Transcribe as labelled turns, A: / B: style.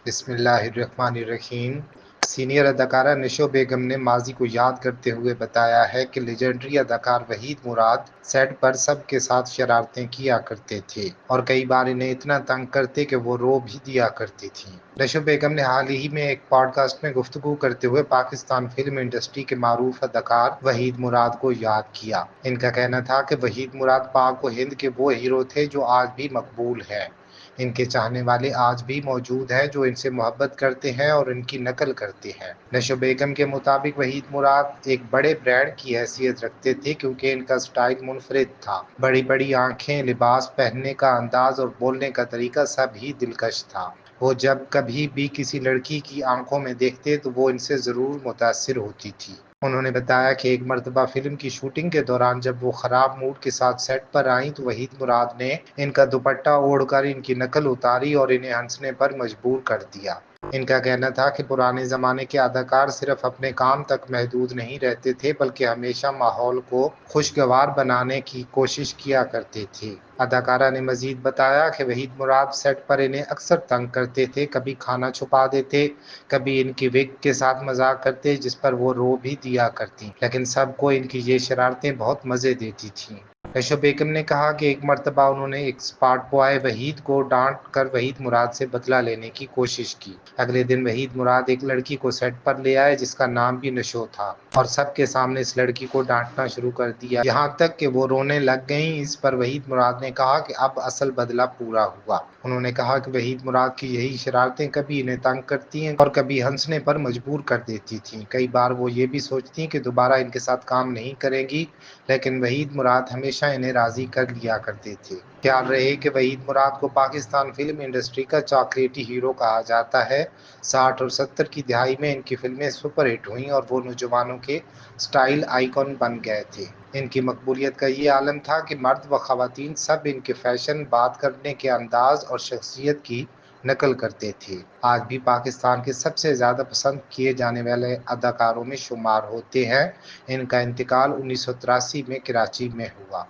A: بسم اللہ الرحمن الرحیم۔ سینئر اداکارہ نشو بیگم نے ماضی کو یاد کرتے ہوئے بتایا ہے کہ لیجنڈری اداکار وحید مراد سیٹ پر سب کے ساتھ شرارتیں کیا کرتے تھے اور کئی بار انہیں اتنا تنگ کرتے کہ وہ رو بھی دیا کرتی تھیں۔ نشو بیگم نے حال ہی میں ایک پوڈ کاسٹ میں گفتگو کرتے ہوئے پاکستان فلم انڈسٹری کے معروف اداکار وحید مراد کو یاد کیا۔ ان کا کہنا تھا کہ وحید مراد پاک و ہند کے وہ ہیرو تھے جو آج بھی مقبول ہیں۔ ان کے چاہنے والے آج بھی موجود ہیں جو ان سے محبت کرتے ہیں اور ان کی نقل کرتے ہیں۔ نشو بیگم کے مطابق وحید مراد ایک بڑے برانڈ کی حیثیت رکھتے تھے کیونکہ ان کا سٹائل منفرد تھا۔ بڑی بڑی آنکھیں، لباس پہننے کا انداز اور بولنے کا طریقہ سب ہی دلکش تھا۔ وہ جب کبھی بھی کسی لڑکی کی آنکھوں میں دیکھتے تو وہ ان سے ضرور متاثر ہوتی تھی۔ انہوں نے بتایا کہ ایک مرتبہ فلم کی شوٹنگ کے دوران جب وہ خراب موڈ کے ساتھ سیٹ پر آئیں تو وحید مراد نے ان کا دوپٹہ اوڑھ کر ان کی نقل اتاری اور انہیں ہنسنے پر مجبور کر دیا۔ ان کا کہنا تھا کہ پرانے زمانے کے اداکار صرف اپنے کام تک محدود نہیں رہتے تھے بلکہ ہمیشہ ماحول کو خوشگوار بنانے کی کوشش کیا کرتے تھے۔ اداکارہ نے مزید بتایا کہ وحید مراد سیٹ پر انہیں اکثر تنگ کرتے تھے، کبھی کھانا چھپا دیتے، کبھی ان کی وگ کے ساتھ مذاق کرتے جس پر وہ رو بھی دیا کرتی، لیکن سب کو ان کی یہ شرارتیں بہت مزے دیتی تھیں۔ نشو بیگم نے کہا کہ ایک مرتبہ انہوں نے ایک اسپاٹ بوائے وحید کو ڈانٹ کر وحید مراد سے بدلہ لینے کی کوشش کی۔ اگلے دن وحید مراد ایک لڑکی کو سیٹ پر لے آئے جس کا نام بھی نشو تھا اور سب کے سامنے اس لڑکی کو ڈانٹنا شروع کر دیا، یہاں تک کہ وہ رونے لگ گئیں۔ اس پر وحید مراد نے کہا کہ اب اصل بدلہ پورا ہوا۔ انہوں نے کہا کہ وحید مراد کی یہی شرارتیں کبھی انہیں تنگ کرتی ہیں اور کبھی ہنسنے پر مجبور کر دیتی تھیں۔ کئی بار وہ یہ بھی سوچتی کہ دوبارہ ان کے ساتھ کام نہیں کریں گی، لیکن وحید مراد ہمیشہ انہیں راضی کر لیا کرتے تھے۔ خیال رہے کہ وحید مراد کو پاکستان فلم انڈسٹری کا چاکلیٹی ہیرو کہا جاتا ہے۔ 60 اور 70 کی دہائی میں ان کی فلمیں سپر ہٹ ہوئیں اور وہ نوجوانوں کے سٹائل آئیکن بن گئے تھے۔ ان کی مقبولیت کا یہ عالم تھا کہ مرد و خواتین سب ان کے فیشن، بات کرنے کے انداز اور شخصیت کی نقل کرتے تھے۔ آج بھی پاکستان کے سب سے زیادہ پسند کیے جانے والے اداکاروں میں شمار ہوتے ہیں۔ ان کا انتقال 1983 میں کراچی میں ہوا۔